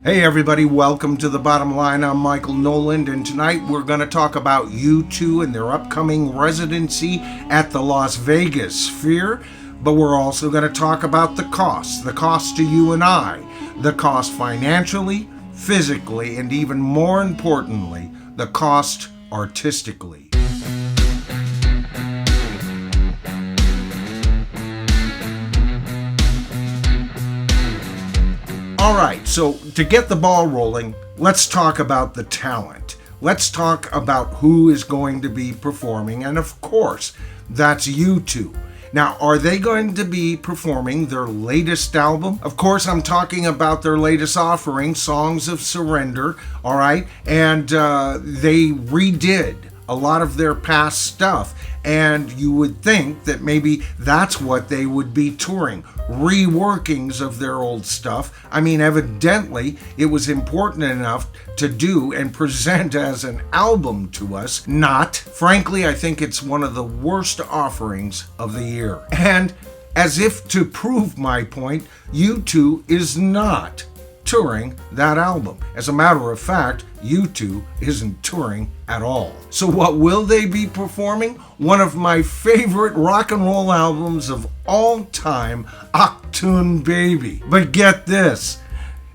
Hey everybody, welcome to The Bottom Line. I'm Michael Noland, and tonight we're going to talk about U2 and their upcoming residency at the Las Vegas Sphere. But we're also going to talk about the cost to you and I, the cost financially, physically, and even more importantly, the cost artistically. Alright, so to get the ball rolling, let's talk about the talent. Let's talk about who is going to be performing, and of course, that's U2. Now, are they going to be performing their latest album? Of course, I'm talking about their latest offering, Songs of Surrender, alright? And they redid a lot of their past stuff, and you would think that maybe that's what they would be touring, reworkings of their old stuff. I mean, evidently it was important enough to do and present as an album to us. Not. Frankly, I think it's one of the worst offerings of the year. And as if to prove my point, U2 is not touring that album. As a matter of fact, U2 isn't touring at all. So what will they be performing? One of my favorite rock and roll albums of all time, Achtung Baby. But get this,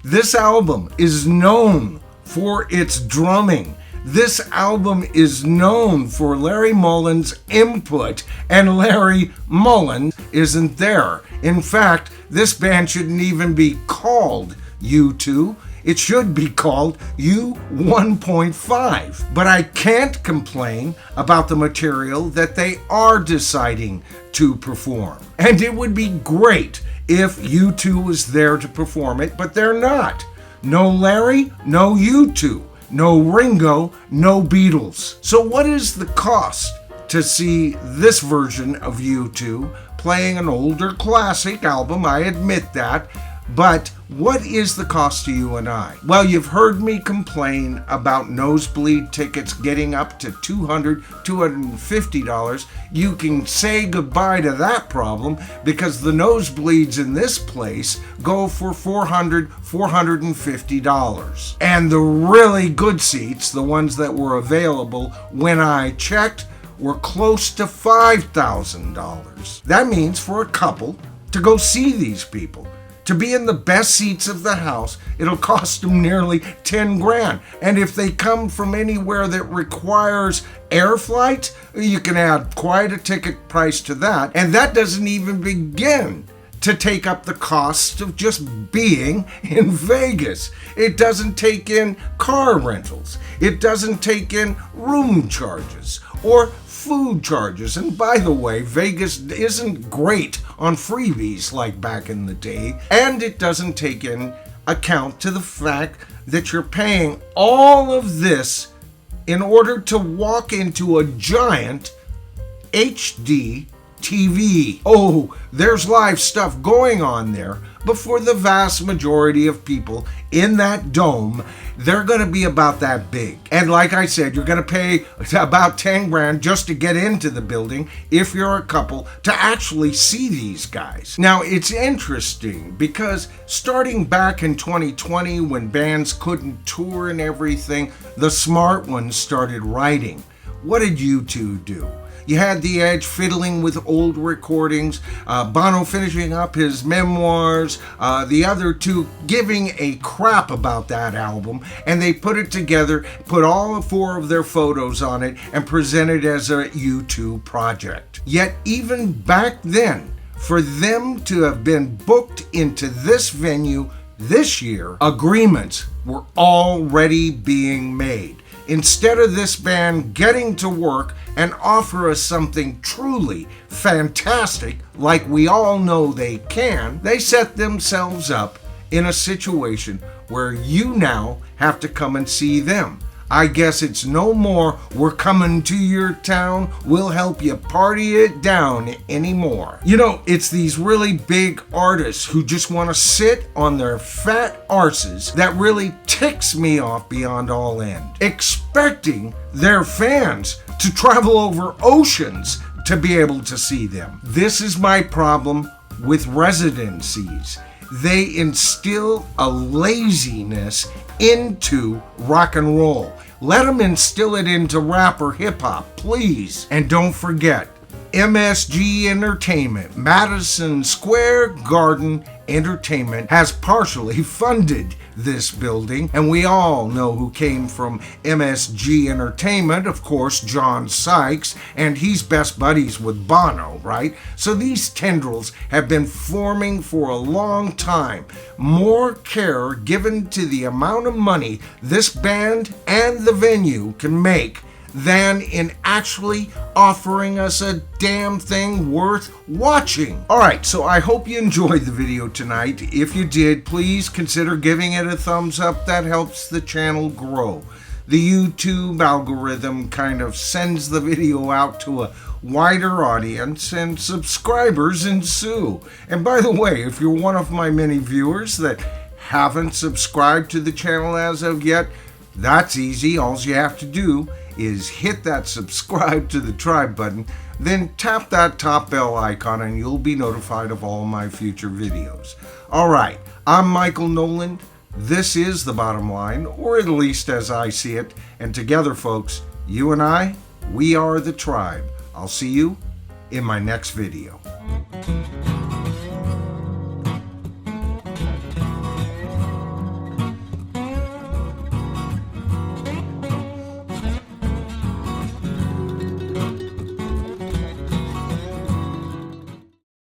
this album is known for its drumming. This album is known for Larry Mullen's input, and Larry Mullen isn't there. In fact, this band shouldn't even be called U2. It should be called U1.5. But I can't complain about the material that they are deciding to perform. And it would be great if U2 was there to perform it, but they're not. No Larry, no U2. No Ringo, no Beatles. So what is the cost to see this version of U2 playing an older classic album? I admit that. But what is the cost to you and I? Well, you've heard me complain about nosebleed tickets getting up to $200, $250. You can say goodbye to that problem because the nosebleeds in this place go for $400, $450. And the really good seats, the ones that were available when I checked, were close to $5,000. That means for a couple to go see these people, to be in the best seats of the house, it'll cost them nearly 10 grand. And if they come from anywhere that requires air flights, you can add quite a ticket price to that. And that doesn't even begin to take up the cost of just being in Vegas. It doesn't take in car rentals. It doesn't take in room charges or food charges. And by the way, Vegas isn't great on freebies like back in the day. And it doesn't take in account to the fact that you're paying all of this in order to walk into a giant HD TV. Oh, there's live stuff going on there, but for the vast majority of people in that dome, they're going to be about that big. And like I said, you're going to pay about 10 grand just to get into the building if you're a couple to actually see these guys. Now, it's interesting because starting back in 2020 when bands couldn't tour and everything, the smart ones started writing. What did U2 do? You had The Edge fiddling with old recordings, Bono finishing up his memoirs, the other two giving a crap about that album, and they put it together, put all four of their photos on it, and presented it as a U2 project. Yet even back then, for them to have been booked into this venue this year, agreements were already being made. Instead of this band getting to work and offer us something truly fantastic, like we all know they can, they set themselves up in a situation where you now have to come and see them. I guess it's no more, we're coming to your town, we'll help you party it down anymore. You know, it's these really big artists who just want to sit on their fat arses that really ticks me off beyond all end. Expecting their fans to travel over oceans to be able to see them. This is my problem with residencies. they instill a laziness into rock and roll. Let them instill it into rap or hip hop, please. And don't forget, MSG Entertainment, Madison Square Garden Entertainment, has partially funded this building, and we all know who came from MSG Entertainment, of course, John Sykes, and he's best buddies with Bono, right? So these tendrils have been forming for a long time. More care given to the amount of money this band and the venue can make than in actually offering us a damn thing worth watching. Alright, so I hope you enjoyed the video tonight. If you did, please consider giving it a thumbs up. That helps the channel grow. The YouTube algorithm kind of sends the video out to a wider audience, and subscribers ensue. And by the way, if you're one of my many viewers that haven't subscribed to the channel as of yet, that's easy. All you have to do is hit that subscribe to the tribe button, then tap that top bell icon and you'll be notified of all my future videos. Alright, I'm Michael Noland. This is The Bottom Line, or at least as I see it, and together, folks, you and I, we are the tribe. I'll see you in my next video.